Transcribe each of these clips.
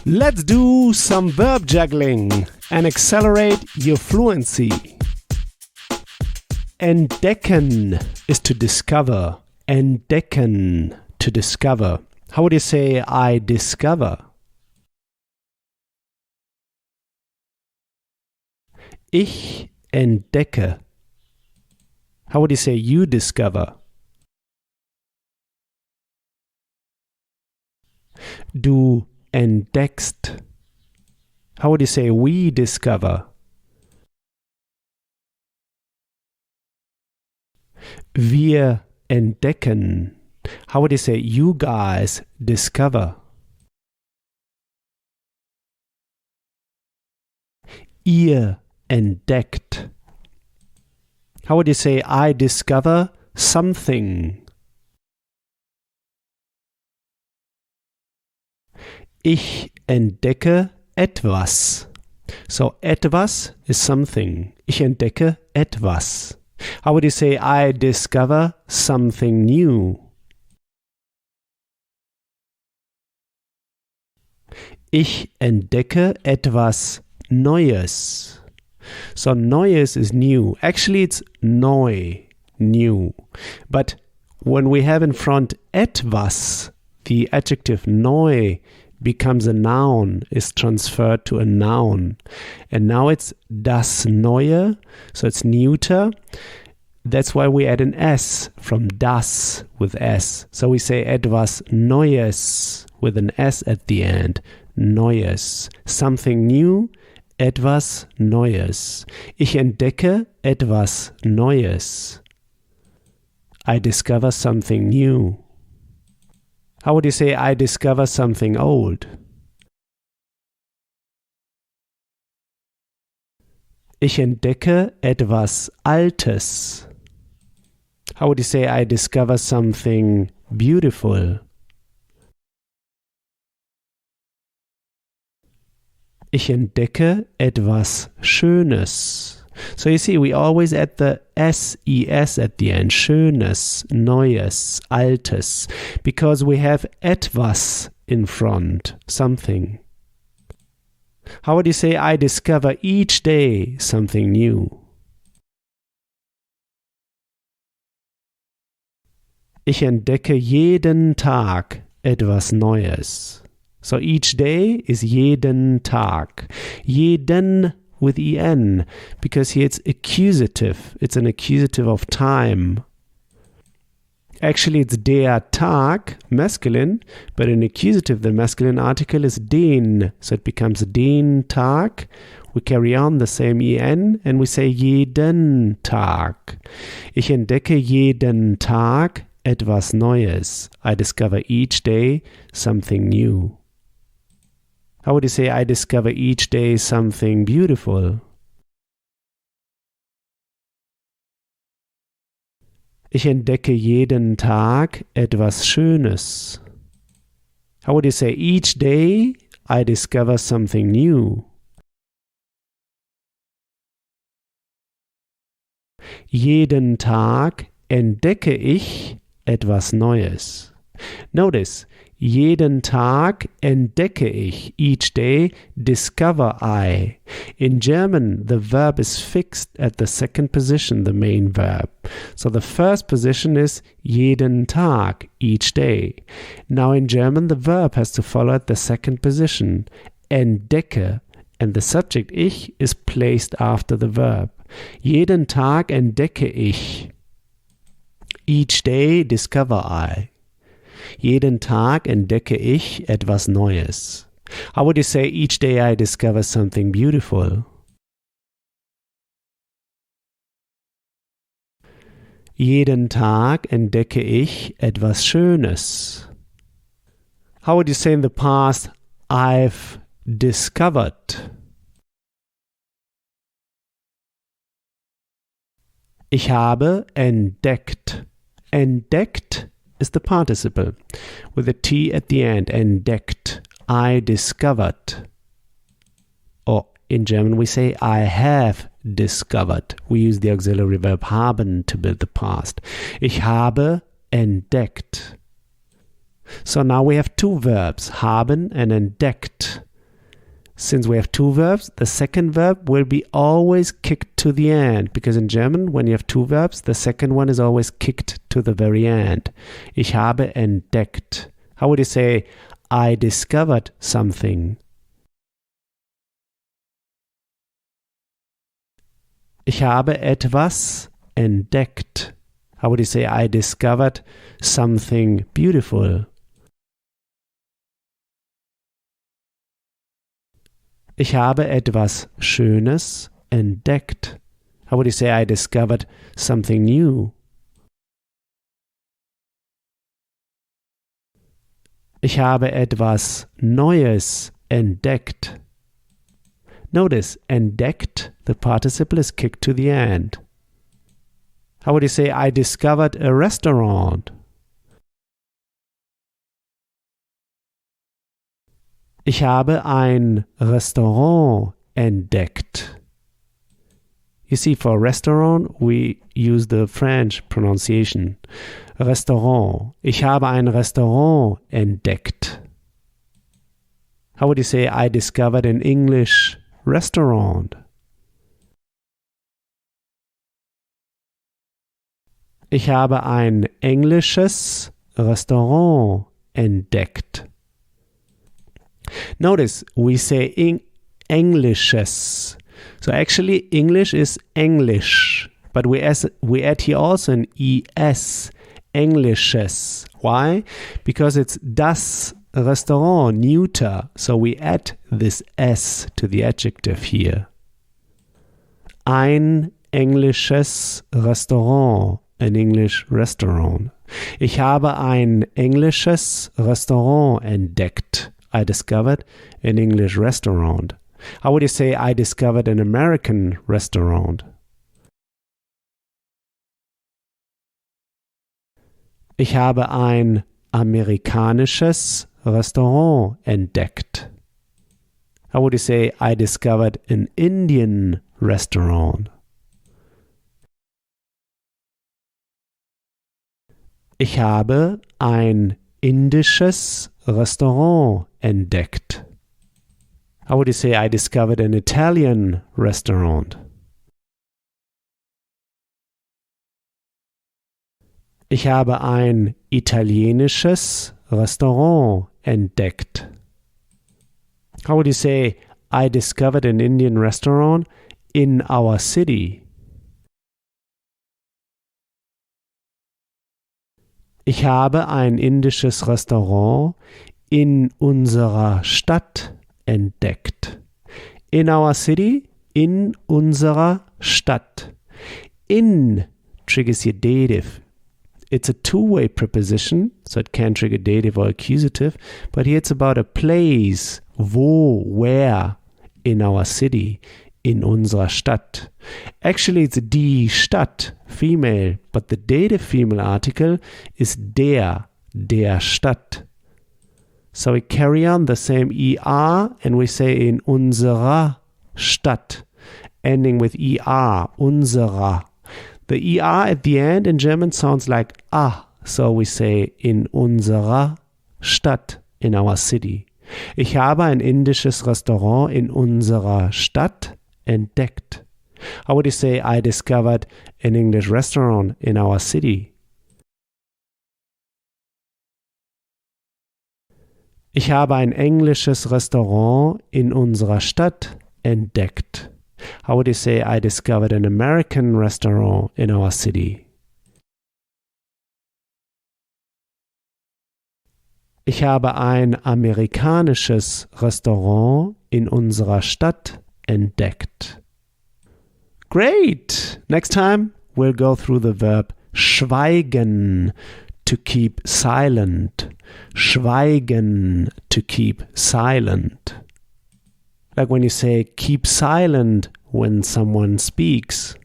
Let's do some verb juggling and accelerate your fluency. Entdecken is to discover. Entdecken, to discover. How would you say I discover? Ich entdecke. How would you say you discover? Du entdeckst. How would you say we discover? Wir entdecken. How would you say you guys discover? Ihr entdeckt. How would you say I discover something? Ich entdecke etwas. So etwas is something. Ich entdecke etwas. How would you say I discover something new? Ich entdecke etwas Neues. So Neues is new. Actually it's neu, new. But when we have in front etwas, the adjective neu becomes a noun, is transferred to a noun. And now it's das Neue, so it's neuter. That's why we add an S from das with S. So we say etwas Neues with an S at the end. Neues. Something new, etwas Neues. Ich entdecke etwas Neues. I discover something new. How would you say I discover something old? Ich entdecke etwas Altes. How would you say I discover something beautiful? Ich entdecke etwas Schönes. So you see, we always add the S-E-S at the end. Schönes, Neues, Altes. Because we have etwas in front. Something. How would you say I discover each day something new? Ich entdecke jeden Tag etwas Neues. So each day is jeden Tag. Jeden with en, because here it's accusative. It's an accusative of time. Actually, it's der Tag, masculine, but in accusative, the masculine article is den. So it becomes den Tag. We carry on the same en and we say jeden Tag. Ich entdecke jeden Tag etwas Neues. I discover each day something new. How would you say I discover each day something beautiful? Ich entdecke jeden Tag etwas Schönes. How would you say each day I discover something new? Jeden Tag entdecke ich etwas Neues. Notice, jeden Tag entdecke ich. Each day discover I. In German, the verb is fixed at the second position, the main verb. So the first position is jeden Tag, each day. Now in German, the verb has to follow at the second position, entdecke, and the subject ich is placed after the verb. Jeden Tag entdecke ich. Each day discover I. Jeden Tag entdecke ich etwas Neues. How would you say each day I discover something beautiful? Jeden Tag entdecke ich etwas Schönes. How would you say in the past, I've discovered? Ich habe entdeckt. Entdeckt is the participle with a T at the end. Entdeckt. I discovered. Or in German we say I have discovered. We use the auxiliary verb haben to build the past. Ich habe entdeckt. So now we have two verbs, haben and entdeckt. since we have two verbs, the second verb will be always kicked to the end. Because in German, when you have two verbs, the second one is always kicked to the very end. Ich habe entdeckt. How would you say, I discovered something? Ich habe etwas entdeckt. How would you say, I discovered something beautiful? Ich habe etwas Schönes entdeckt. How would you say, I discovered something new? Ich habe etwas Neues entdeckt. Notice, entdeckt, the participle is kicked to the end. How would you say, I discovered a restaurant? Ich habe ein Restaurant entdeckt. You see, for restaurant, we use the French pronunciation. Restaurant. Ich habe ein Restaurant entdeckt. How would you say, I discovered an English restaurant? Ich habe ein englisches Restaurant entdeckt. Notice, we say englisches. So actually, English is English. But we add here also an es, englisches. Why? Because it's das Restaurant, neuter. So we add this s to the adjective here. Ein englisches Restaurant. An English restaurant. Ich habe ein englisches Restaurant entdeckt. I discovered an English restaurant. How would you say, I discovered an American restaurant? Ich habe ein amerikanisches Restaurant entdeckt. How would you say, I discovered an Indian restaurant? Ich habe ein indisches Restaurant entdeckt. How would you say, I discovered an Italian restaurant? Ich habe ein italienisches Restaurant entdeckt. How would you say, I discovered an Indian restaurant in our city? Ich habe ein indisches Restaurant in unserer Stadt entdeckt. In our city, in unserer Stadt. In triggers your dative. It's a two-way preposition, so it can trigger dative or accusative, but here it's about a place, wo, where, in our city, in unserer Stadt. Actually, it's die Stadt, female, but the dative female article is der Stadt. So we carry on the same er and we say in unserer Stadt, ending with er, unserer. The er at the end in German sounds like ah, so we say in unserer Stadt, in our city. Ich habe ein indisches Restaurant in unserer Stadt entdeckt. How would you say, I discovered an English restaurant in our city? Ich habe ein englisches Restaurant in unserer Stadt entdeckt. How would you say, I discovered an American restaurant in our city? Ich habe ein amerikanisches Restaurant in unserer Stadt entdeckt. Great! Next time we'll go through the verb schweigen, to keep silent. Schweigen, to keep silent. Like when you say keep silent when someone speaks.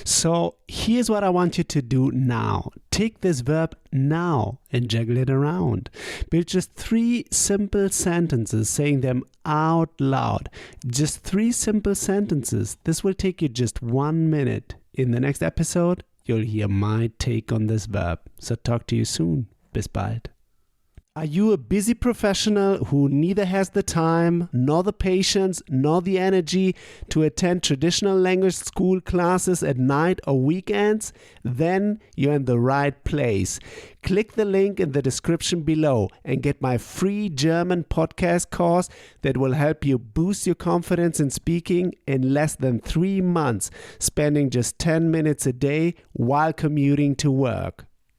So here's what I want you to do now. Take this verb now and juggle it around. Build just 3 simple sentences, saying them out loud. Just 3 simple sentences. This will take you just 1 minute. In the next episode, you'll hear my take on this verb. So talk to you soon. Bis bald. Are you a busy professional who neither has the time, nor the patience, nor the energy to attend traditional language school classes at night or weekends? Then you're in the right place. Click the link in the description below and get my free German podcast course that will help you boost your confidence in speaking in less than 3 months, spending just 10 minutes a day while commuting to work.